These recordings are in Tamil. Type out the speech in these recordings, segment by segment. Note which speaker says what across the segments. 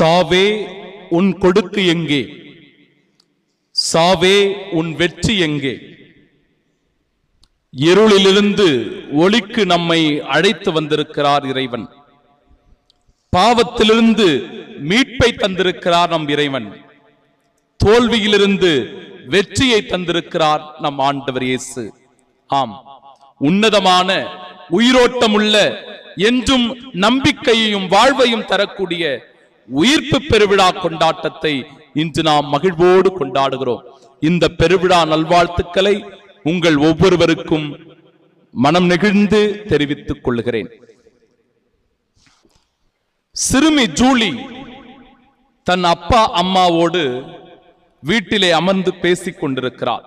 Speaker 1: சாவே உன் கொடுக்கு எங்கே? சாவே உன் வெற்றி எங்கே? இருளிலிருந்து ஒளிக்கு நம்மை அழைத்து வந்திருக்கிறார் இறைவன். பாவத்திலிருந்து மீட்பை தந்திருக்கிறார் நம் இறைவன். தோல்வியிலிருந்து வெற்றியை தந்திருக்கிறார் நம் ஆண்டவர் இயேசு. ஆம், உன்னதமான உயிரோட்டமுள்ள என்றும் நம்பிக்கையையும் வாழ்வையும் தரக்கூடிய உயிர்ப்பு பெருவிழா கொண்டாட்டத்தை இன்று நாம் மகிழ்வோடு கொண்டாடுகிறோம். இந்த பெருவிழா நல்வாழ்த்துக்களை உங்கள் ஒவ்வொருவருக்கும் மனம் நெகிழ்ந்து தெரிவித்துக் கொள்கிறேன். சிறுமி ஜூலி தன் அப்பா அம்மாவோடு வீட்டிலே அமர்ந்து பேசிக் கொண்டிருக்கிறார்.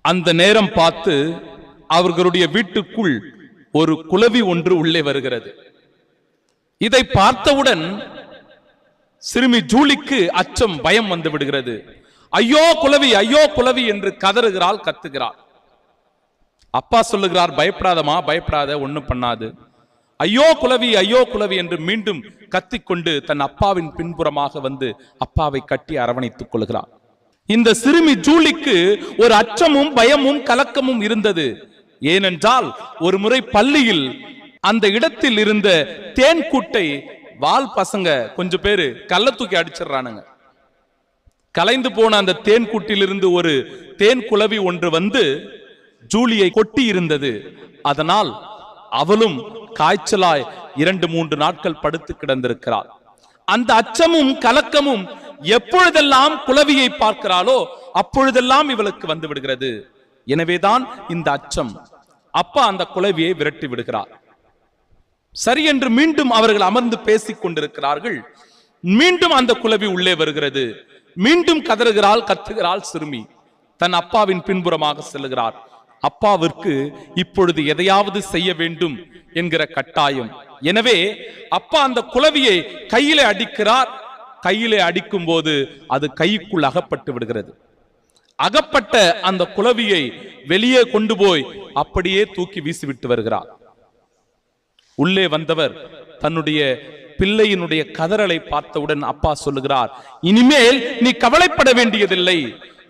Speaker 1: அந்த நேரம் பார்த்து அவர்களுடைய வீட்டுக்குள் ஒரு குளவி ஒன்று உள்ளே வருகிறது. இதை பார்த்தவுடன் சிறுமி ஜூலிக்கு அச்சம், பயம் வந்து விடுகிறது. ஐயோ குளவி, ஐயோ குளவி என்று கதறுகிறாள், கத்துகிறாள். அப்பா சொல்லுகிறார், பயப்படாதமா, பயப்படாத, ஒண்ணும் பண்ணாது. ஐயோ குளவி, ஐயோ குளவி என்று மீண்டும் கத்திக்கொண்டு தன் அப்பாவின் பின்புறமாக வந்து அப்பாவை கட்டி அரவணைத்துக் கொள்கிறார். இந்த சிறுமி ஜூலிக்கு ஒரு அச்சமும் பயமும் கலக்கமும் இருந்தது. ஏனென்றால் ஒரு முறை பள்ளியில் அந்த இடத்தில் இருந்த தேன் கூட்டை வால் பசங்க கொஞ்சம் பேரு கள்ள தூக்கி அடிச்சிடறானுங்க. கலைந்து போன அந்த தேன் கூட்டிலிருந்து ஒரு தேன் குளவி ஒன்று வந்து ஜூலியை கொட்டி இருந்தது. அதனால் அவளும் காய்ச்சலாய் 2-3 நாட்கள் படுத்து கிடந்திருக்கிறாள். அந்த அச்சமும் கலக்கமும் எப்பொழுதெல்லாம் குளவியை பார்க்கிறாளோ அப்பொழுதெல்லாம் இவளுக்கு வந்து விடுகிறது. எனவேதான் இந்த அச்சம். அப்பா அந்த குளவியை விரட்டி விடுகிறார். சரி என்று மீண்டும் அவர்கள் அமர்ந்து பேசிக் கொண்டிருக்கிறார்கள். மீண்டும் அந்த குளவி உள்ளே வருகிறது. மீண்டும் கதறுகிறாள், கத்துகிறாள் சிறுமி. தன் அப்பாவின் பின்புறமாக செல்கிறார். அப்பாவிற்கு இப்பொழுது எதையாவது செய்ய வேண்டும் என்கிற கட்டாயம். எனவே அப்பா அந்த குளவியை கையிலே அடிக்கிறார். கையிலே அடிக்கும் போது அது கைக்குள் அகப்பட்டு விடுகிறது. அகப்பட்ட அந்த குளவியை வெளியே கொண்டு போய் அப்படியே தூக்கி வீசிவிட்டு வருகிறார். உள்ளே வந்தவர் தன்னுடைய பிள்ளையினுடைய கதறலை பார்த்தவுடன் அப்பா சொல்லுகிறார், இனிமேல் நீ கவலைப்பட வேண்டியதில்லை,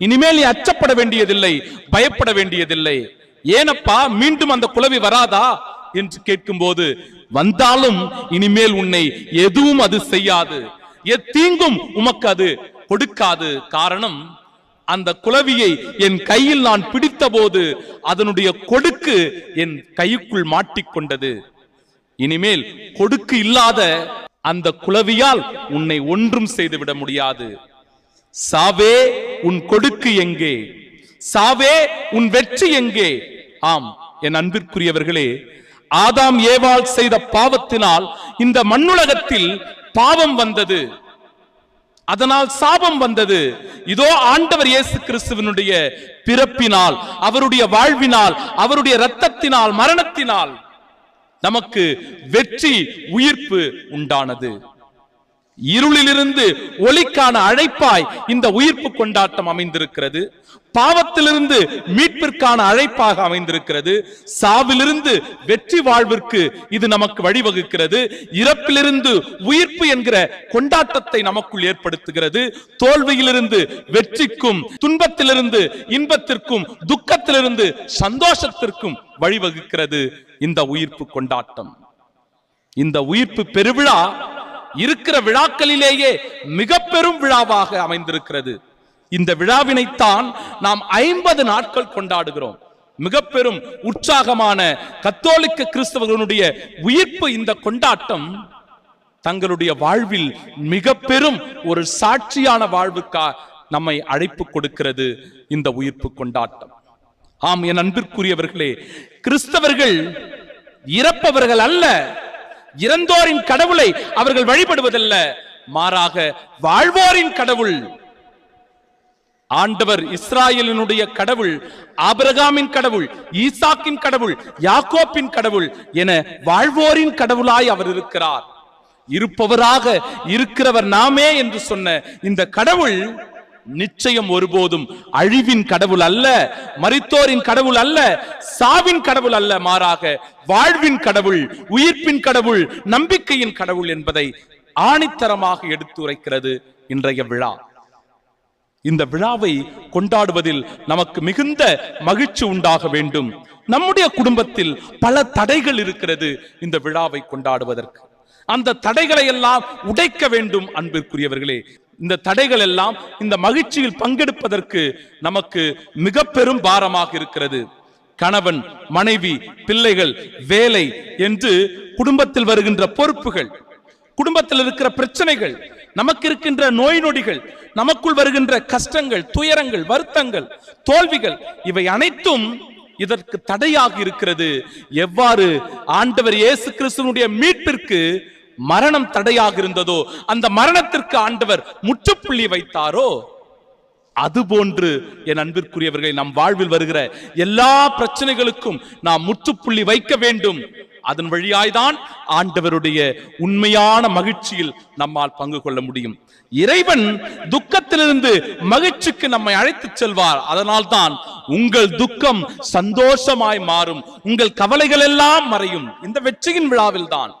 Speaker 1: இனிமேல் நீ அச்சப்பட வேண்டியதில்லை, பயப்பட வேண்டியதில்லை. ஏனப்பா, மீண்டும் அந்த குளவி வராதா என்று கேட்கும் போது, வந்தாலும் இனிமேல் உன்னை எதுவும் அது செய்யாது, எத்தீங்கும் உமக்கு அது கொடுக்காது. காரணம், அந்த குளவியை என் கையில் நான் பிடித்த போது அதனுடைய கொடுக்கு என் கைக்குள் மாட்டிக்கொண்டது. இனிமேல் கொடுக்கு இல்லாத அந்த குளவியால் உன்னை ஒன்றும் செய்துவிட முடியாது. சாவே உன் கொடுக்கு எங்கே? சாவே உன் வெற்றி எங்கே? ஆம் என் அன்பிற்குரியவர்களே, ஆதாம் ஏவாள் செய்த பாவத்தினால் இந்த மண்ணுலகத்தில் பாவம் வந்தது. அதனால் சாபம் வந்தது. இதோ ஆண்டவர் இயேசு கிறிஸ்துவினுடைய பிறப்பினால், அவருடைய வாழ்வினால், அவருடைய இரத்தத்தினால், மரணத்தினால் நமக்கு வெற்றி, உயிர்ப்பு உண்டானது. இருளிலிருந்து ஒளிக்கான அழைப்பாய் இந்த உயிர்ப்பு கொண்டாட்டம் அமைந்திருக்கிறது. பாவத்திலிருந்து மீட்பிற்கான அழைப்பாக அமைந்திருக்கிறது. சாவிலிருந்து வெற்றி வாழ்விற்கு இது நமக்கு வழிவகுக்கிறது. இறப்பிலிருந்து உயிர்ப்பு என்கிற கொண்டாட்டத்தை நமக்குள் ஏற்படுத்துகிறது. தோல்வியிலிருந்து வெற்றிக்கும், துன்பத்திலிருந்து இன்பத்திற்கும், துக்கத்திலிருந்து சந்தோஷத்திற்கும் வழிவகுக்கிறது இந்த உயிர்ப்பு கொண்டாட்டம். இந்த உயிர்ப்பு பெருவிழா இருக்கிற விழாக்களிலேயே மிக பெரும் விழாவாக அமைந்திருக்கிறது. இந்த விழாவினைத்தான் நாம் 50 நாட்கள் கொண்டாடுகிறோம். மிக பெரும் உற்சாகமான கத்தோலிக்க கிறிஸ்தவர்களுடைய உயிர்ப்பு இந்த கொண்டாட்டம் தங்களுடைய வாழ்வில் மிக பெரும் ஒரு சாட்சியான வாழ்வுக்காக நம்மை அழைப்பு கொடுக்கிறது இந்த உயிர்ப்பு கொண்டாட்டம். ஆம் என் அன்பிற்குரியவர்களே, கிறிஸ்தவர்கள் இறப்பவர்கள் அல்ல, இறந்தோரின் கடவுளை அவர்கள் வழிபடுவதல்ல, மாறாக வாழ்வோரின் கடவுள். ஆண்டவர் இஸ்ராயலினுடைய கடவுள், ஆபிரகாமின் கடவுள், ஈசாக்கின் கடவுள், யாக்கோப்பின் கடவுள் என வாழ்வோரின் கடவுளாய் அவர் இருக்கிறார். இருப்பவராக இருக்கிறவர் நாமே என்று சொன்ன இந்த கடவுள் நிச்சயம் ஒருபோதும் அழிவின் கடவுள் அல்ல, மரித்தோரின் கடவுள் அல்ல, சாவின் கடவுள் அல்ல, மாறாக வாழ்வின் கடவுள், உயிர்ப்பின் கடவுள், நம்பிக்கையின் கடவுள் என்பதை ஆணித்தரமாக எடுத்துரைக்கிறது இன்றைய விழா. இந்த விழாவை கொண்டாடுவதில் நமக்கு மிகுந்த மகிழ்ச்சி உண்டாக வேண்டும். நம்முடைய குடும்பத்தில் பல தடைகள் இருக்கிறது இந்த விழாவை கொண்டாடுவதற்கு. அந்த தடைகளை எல்லாம் உடைக்க வேண்டும் அன்பிற்குரியவர்களே. இந்த தடைகள் எல்லாம் இந்த மகிழ்ச்சியில் பங்கெடுப்பதற்கு நமக்கு மிக பெரும் பாரமாக இருக்கிறது. கணவன், மனைவி, பிள்ளைகள், வேலை என்று குடும்பத்தில் வருகின்ற பொறுப்புகள், குடும்பத்தில் இருக்கிற பிரச்சனைகள், நமக்கு இருக்கின்ற நோய் நொடிகள், நமக்குள் வருகின்ற கஷ்டங்கள், துயரங்கள், வருத்தங்கள், தோல்விகள், இவை அனைத்தும் இதற்கு தடையாக இருக்கிறது. எவ்வாறு ஆண்டவர் இயேசு கிறிஸ்துவினுடைய மீட்பிற்கு மரணம் தடையாக இருந்ததோ, அந்த மரணத்திற்கு ஆண்டவர் முற்றுப்புள்ளி வைத்தாரோ, அதுபோன்று என் அன்பிற்குரியவர்களை நம் வாழ்வில் வருகிற எல்லா பிரச்சனைகளுக்கும் நாம் முற்றுப்புள்ளி வைக்க வேண்டும். அதன் வழியாய்தான் ஆண்டவருடைய உண்மையான மகிழ்ச்சியில் நம்மால் பங்கு கொள்ள முடியும். இறைவன் துக்கத்திலிருந்து மகிழ்ச்சிக்கு நம்மை அழைத்துச் செல்வார். அதனால்தான் உங்கள் துக்கம் சந்தோஷமாய் மாறும், உங்கள் கவலைகள் எல்லாம் மறையும். இந்த வெற்றியின் விழாவில் தான்,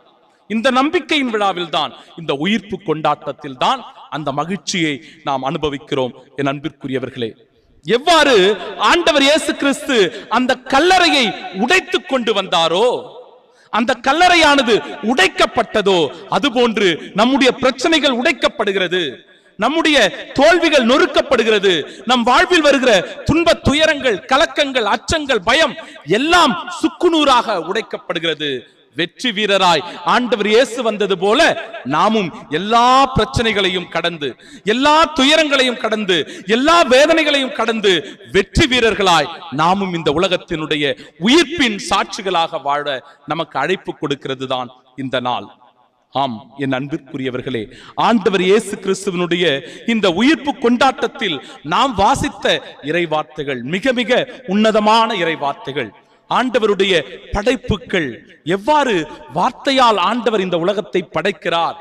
Speaker 1: இந்த நம்பிக்கையின் விழாவில் தான், இந்த உயிர்ப்பு கொண்டாட்டத்தில் தான் அந்த மகிழ்ச்சியை நாம் அனுபவிக்கிறோம். என் அன்பிற்குரியவர்களே, எவ்வாறு ஆண்டவர் இயேசு கிறிஸ்து அந்த கல்லறையை உடைத்துக் கொண்டு வந்தாரோ, அந்த கல்லறையானது உடைக்கப்பட்டதோ, அதுபோன்று நம்முடைய பிரச்சனைகள் உடைக்கப்படுகிறது, நம்முடைய தோல்விகள் நொறுக்கப்படுகிறது, நம் வாழ்வில் வருகிற துன்ப துயரங்கள், கலக்கங்கள், அச்சங்கள், பயம் எல்லாம் சுக்குநூறாக உடைக்கப்படுகிறது. வெற்றி வீரராய் ஆண்டவர் இயேசு வந்தது போல நாமும் எல்லா பிரச்சனைகளையும் கடந்து, எல்லா துயரங்களையும் கடந்து, எல்லா வேதனைகளையும் கடந்து வெற்றி வீரர்களாய் நாமும் இந்த உலகத்தினுடைய உயிர்ப்பின் சாட்சிகளாக வாழ நமக்கு அழைப்பு கொடுக்கிறது தான் இந்த நாள். ஆம் என் அன்பிற்குரியவர்களே, ஆண்டவர் இயேசு கிறிஸ்துவினுடைய இந்த உயிர்ப்பு கொண்டாட்டத்தில் நாம் வாசித்த இறைவார்த்தைகள் மிக மிக உன்னதமான இறைவார்த்தைகள். ஆண்டவருடைய படைப்புகள், எவ்வாறு வார்த்தையால் ஆண்டவர் இந்த உலகத்தை படைக்கிறார்.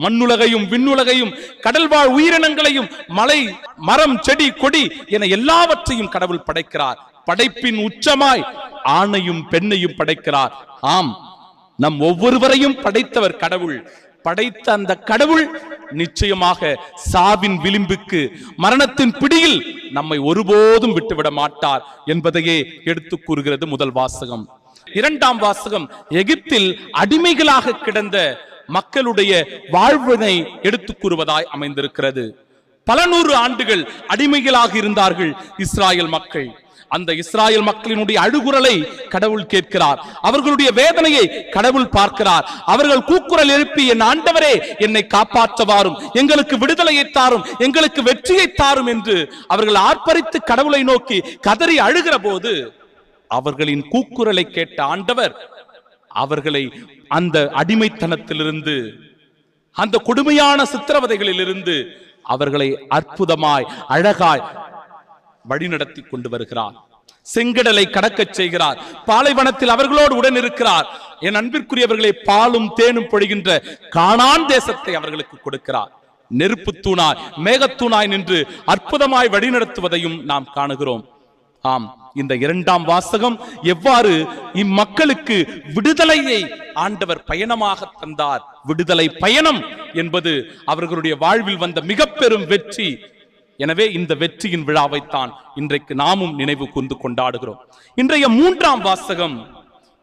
Speaker 1: மண்ணுலகையும் விண்ணுலகையும் கடல்வாழ் உயிரினங்களையும் மலை, மரம், செடி, கொடி என எல்லாவற்றையும் கடவுள் படைக்கிறார். படைப்பின் உச்சமாய் ஆணையும் பெண்ணையும் படைக்கிறார். ஆம், நம் ஒவ்வொருவரையும் படைத்தவர் கடவுள். படைத்த அந்த கடவுள் நிச்சயமாக சாவின் விளிம்புக்கு, மரணத்தின் பிடியில் நம்மை ஒருபோதும் விட்டுவிட மாட்டார் என்பதையே எடுத்து கூறுகிறது முதல் வாசகம். இரண்டாம் வாசகம் எகிப்தில் அடிமைகளாக கிடந்த மக்களுடைய வாழ்வினை எடுத்து கூறுவதாய் அமைந்திருக்கிறது. பல நூறு ஆண்டுகள் அடிமைகளாக இருந்தார்கள் இஸ்ராயல் மக்கள். அந்த இஸ்ராயல் மக்களினுடைய அழுகுரலை கடவுள் கேட்கிறார். அவர்களுடைய வேதனையை கடவுள் பார்க்கிறார். அவர்கள் கூக்குரல் எழுப்பி, என் ஆண்டவரே என்னை காப்பாற்றவாரும், எங்களுக்கு விடுதலையை தாரும், எங்களுக்கு வெற்றியை தாரும் என்று அவர்கள் ஆர்ப்பரித்து கடவுளை நோக்கி கதறி அழுகிற போது அவர்களின் கூக்குரலை கேட்ட ஆண்டவர் அவர்களை அந்த அடிமைத்தனத்திலிருந்து, அந்த கொடுமையான சித்திரவதைகளில் இருந்து அவர்களை அற்புதமாய், அழகாய் வழிநடத்தி கொண்டு வருகிறார். செங்கடலை கடக்கச் செய்கிறார். பாலைவனத்தில் அவர்களோடு உடன் இருக்கிறார். என் அன்பிற்குரியவர்களை, பாலும் தேனும் பொழிகின்ற கானான் தேசத்தை அவர்களுக்கு கொடுக்கிறார். நெருப்பு தூணாய், மேகத்தூணாய் நின்று அற்புதமாய் வழிநடத்துவதையும் நாம் காணுகிறோம். ஆம், இந்த இரண்டாம் வாசகம் எவ்வாறு இம்மக்களுக்கு விடுதலையை ஆண்டவர் பயணமாக தந்தார். விடுதலை பயணம் என்பது அவர்களுடைய வாழ்வில் வந்த மிக பெரும் வெற்றி. எனவே இந்த வெற்றியின் விழாவைத்தான் இன்றைக்கு நாமும் நினைவு கூர்ந்து கொண்டாடுகிறோம். இன்றைய மூன்றாம் வாசகம்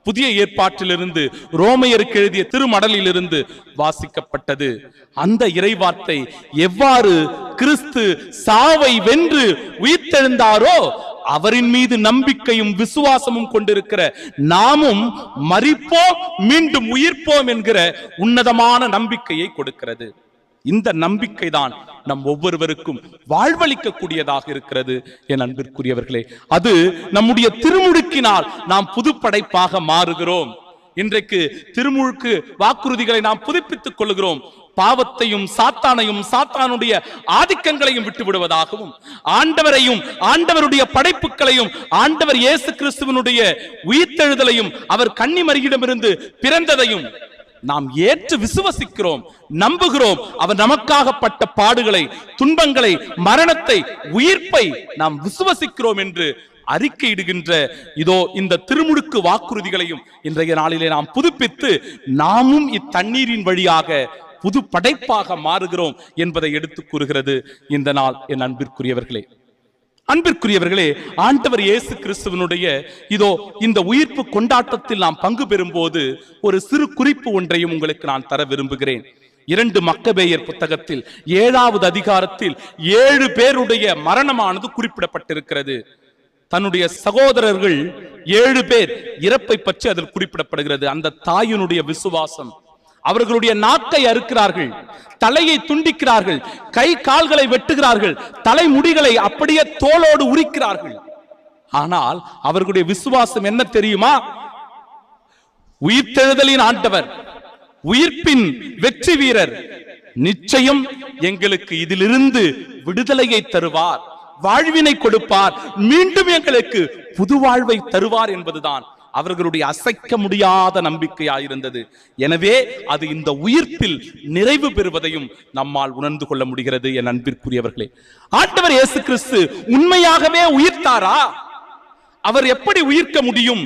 Speaker 1: புதிய ஏற்பாட்டிலிருந்து ரோமையருக்கு எழுதிய திருமடலிலிருந்து வாசிக்கப்பட்டது. அந்த இறைவார்த்தை எவ்வாறு கிறிஸ்து சாவை வென்று உயிர்த்தெழுந்தாரோ, அவரின் மீது நம்பிக்கையும் விசுவாசமும் கொண்டிருக்கிற நாமும் மரிப்போம் மீண்டும் உயிர்ப்போம் என்கிற உன்னதமான நம்பிக்கையை கொடுக்கிறது. இந்த நம்பிக்கை தான் நம் ஒவ்வொருவருக்கும் வாழ்வளிக்க கூடியதாக இருக்கிறது. என் அன்பிற்குரியவர்களே, அது நம்முடைய திருமுழுக்கினால் நாம் புதுப்படைப்பாக மாறுகிறோம். இன்றைக்கு திருமுழுக்கு வாக்குறுதிகளை நாம் புதுப்பித்துக் கொள்கிறோம். பாவத்தையும் சாத்தானையும் சாத்தானுடைய ஆதிக்கங்களையும் விட்டு விடுவதாகவும், ஆண்டவரையும் ஆண்டவருடைய படைப்புகளையும் ஆண்டவர் இயேசு கிறிஸ்துவினுடைய உயிர்த்தெழுதலையும் அவர் கன்னிமரியிடமிருந்து பிறந்ததையும் நாம் ஏற்று விசுவசிக்கிறோம், நம்புகிறோம். அவர் நமக்காகப்பட்ட பாடுகளை, துன்பங்களை, மரணத்தை, உயிர்ப்பை நாம் விசுவசிக்கிறோம் என்று அறிக்கையிடுகின்ற இதோ இந்த திருமுழுக்கு வாக்குறுதிகளையும் இன்றைய நாளிலே நாம் புதுப்பித்து நாமும் இத்தண்ணீரின் வழியாக புது படைப்பாக மாறுகிறோம் என்பதை எடுத்து கூறுகிறது இந்த நாள். என் அன்பிற்குரியவர்களே, ஆண்டவர் இயேசு கிறிஸ்துவனுடைய இதோ இந்த உயிர்ப்பு கொண்டாட்டத்தில் நாம் பங்கு பெறும் போது ஒரு சிறு குறிப்பு ஒன்றையும் உங்களுக்கு நான் தர விரும்புகிறேன். 2 மக்கபேயர் புத்தகத்தில் 7வது அதிகாரத்தில் 7 பேருடைய மரணமானது குறிப்பிடப்பட்டிருக்கிறது. தன்னுடைய சகோதரர்கள் 7 பேர் இறப்பை பற்றி அதில் குறிப்பிடப்படுகிறது. அந்த தாயினுடைய விசுவாசம், அவர்களுடைய நாக்கை அறுக்கிறார்கள், தலையை துண்டிக்கிறார்கள், கை கால்களை வெட்டுகிறார்கள், தலைமுடிகளை அப்படியே தோளோடு உரிக்கிறார்கள். ஆனால் அவர்களுடைய விசுவாசம் என்ன தெரியுமா? உயிர்த்தெழுதலின் ஆண்டவர், உயிர்ப்பின் வெற்றி வீரர் நிச்சயம் எங்களுக்கு இதிலிருந்து விடுதலையை தருவார், வாழ்வினை கொடுப்பார், மீண்டும் எங்களுக்கு புது வாழ்வை தருவார் என்பதுதான் அவர்களுடைய அசைக்க முடியாத நம்பிக்கையாயிருந்தது. எனவே அது இந்த உயிர்ப்பில் நிறைவு பெறுவதையும் நம்மால் உணர்ந்து கொள்ள முடிகிறது. என் அன்பிற்குரியவர்களே, ஆண்டவர் இயேசு கிறிஸ்து உண்மையாகவே உயிர்த்தாரா? அவர் எப்படி உயிர்க்க முடியும்?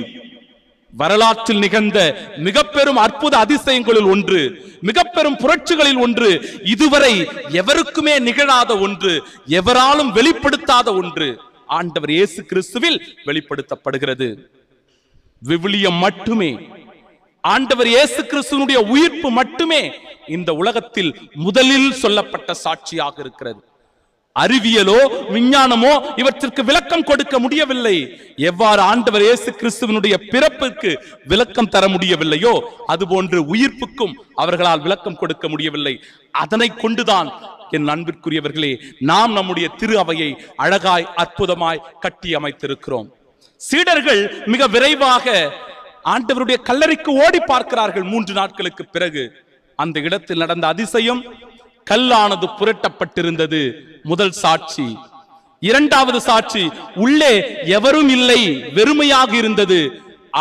Speaker 1: வரலாற்றில் நிகழ்ந்த மிக பெரும் அற்புத அதிசயங்களில் ஒன்று, மிக பெரும் புரட்சிகளில் ஒன்று, இதுவரை எவருக்குமே நிகழாத ஒன்று, எவராலும் வெளிப்படுத்தாத ஒன்று ஆண்டவர் இயேசு கிறிஸ்துவில் வெளிப்படுத்தப்படுகிறது. விவிலியம் மட்டுமே, ஆண்டவர் இயேசு கிறிஸ்துவினுடைய உயிர்ப்பு மட்டுமே இந்த உலகத்தில் முதலில் சொல்லப்பட்ட சாட்சியாக இருக்கிறது. அறிவியலோ விஞ்ஞானமோ இவற்றிற்கு விளக்கம் கொடுக்க முடியவில்லை. எவ்வாறு ஆண்டவர் இயேசு கிறிஸ்துவினுடைய பிறப்பிற்கு விளக்கம் தர முடியவில்லையோ அதுபோன்று உயிர்ப்புக்கும் அவர்களால் விளக்கம் கொடுக்க முடியவில்லை. அதனை கொண்டுதான் என் அன்பிற்குரியவர்களே நாம் நம்முடைய திரு அவையை அழகாய் அற்புதமாய் கட்டி அமைத்திருக்கிறோம். சீடர்கள் மிக விரைவாக ஆண்டவருடைய கல்லறைக்கு ஓடி பார்க்கிறார்கள். 3 நாட்களுக்கு பிறகு அந்த இடத்தில் நடந்த அதிசயம், கல்லானது புரட்டப்பட்டிருந்தது. முதல் சாட்சி. 2வது சாட்சி, உள்ளே எவரும் இல்லை, வெறுமையாக இருந்தது.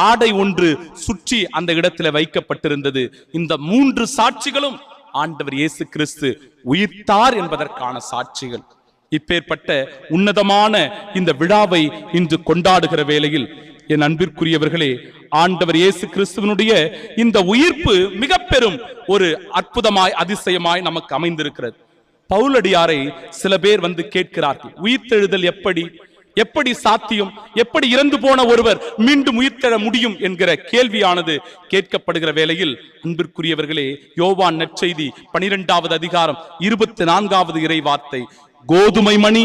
Speaker 1: ஆடை ஒன்று சுற்றி அந்த இடத்தில் வைக்கப்பட்டிருந்தது. இந்த 3 சாட்சிகளும் ஆண்டவர் இயேசு கிறிஸ்து உயிர்த்தார் என்பதற்கான சாட்சிகள். இப்பேற்பட்ட உன்னதமான இந்த விழாவை இன்று கொண்டாடுகிற வேளையில் என் அன்பிற்குரியவர்களே, ஆண்டவர் இயேசு கிறிஸ்துவனுடைய இந்த உயிர்ப்பு மிக பெரும் ஒரு அற்புதமாய் அதிசயமாய் நமக்கு அமைந்திருக்கிறது. பவுலடியாரை சில பேர் வந்து கேட்கிறார்கள், உயிர்த்தெழுதல் எப்படி சாத்தியம்? எப்படி இறந்து போன ஒருவர் மீண்டும் உயிர்த்தெழ முடியும் என்கிற கேள்வியானது கேட்கப்படுகிற வேளையில் அன்பிற்குரியவர்களே, யோவான் நற்செய்தி 12வது அதிகாரம் 24வது இறை வார்த்தை, கோதுமை மணி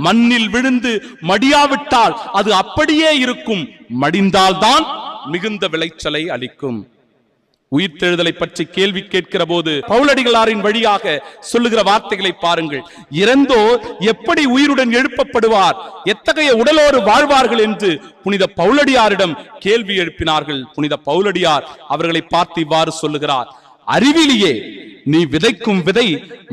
Speaker 1: மண்ணில் விழுந்து மடியாவிட்டால் அது அப்படியே இருக்கும், மடிந்தால்தான் மிகுந்த விளைச்சலை அளிக்கும். உயிர்த்தெழுதலை பற்றி கேள்வி கேட்கிற போது பவுலடிகளாரின் வழியாக சொல்லுகிற வார்த்தைகளை பாருங்கள். இறந்தோர் எப்படி உயிருடன் எழுப்பப்படுவார், எத்தகைய உடலோடு வாழ்வார்கள் என்று புனித பவுலடியாரிடம் கேள்வி எழுப்பினார்கள். புனித பவுலடியார் அவர்களை பார்த்து இவ்வாறு சொல்லுகிறார், அறிவிலியே, நீ விதைக்கும் விதை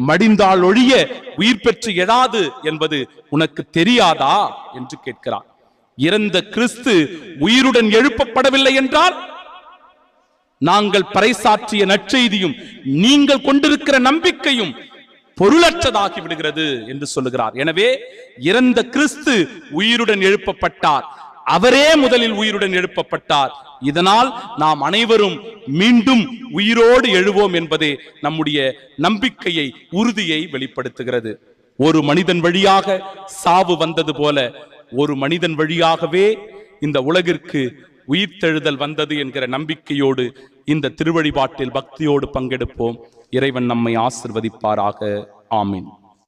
Speaker 1: மடிந்தால் ஒழிய உயிர் பெற்று எழாது என்பது உனக்கு தெரியாதா என்று கேட்கிறார். இறந்த கிறிஸ்து உயிருடன் எழுப்பப்படவில்லை என்றால் நாங்கள் பறைசாற்றிய நற்செய்தியும் நீங்கள் கொண்டிருக்கிற நம்பிக்கையும் பொருளற்றதாகி விடுகிறது என்று சொல்லுகிறார். எனவே இறந்த கிறிஸ்து உயிருடன் எழுப்பப்பட்டார், அவரே முதலில் உயிருடன் எழுப்பப்பட்டார். இதனால் நாம் அனைவரும் மீண்டும் உயிரோடு எழுவோம் என்பதே நம்முடைய நம்பிக்கையை, உறுதியை வெளிப்படுத்துகிறது. ஒரு மனிதன் வழியாக சாவு வந்தது போல ஒரு மனிதன் வழியாகவே இந்த உலகிற்கு உயிர்த்தெழுதல் வந்தது என்கிற நம்பிக்கையோடு இந்த திருவழிபாட்டில் பக்தியோடு பங்கெடுப்போம். இறைவன் நம்மை ஆசிர்வதிப்பாராக. ஆமீன்.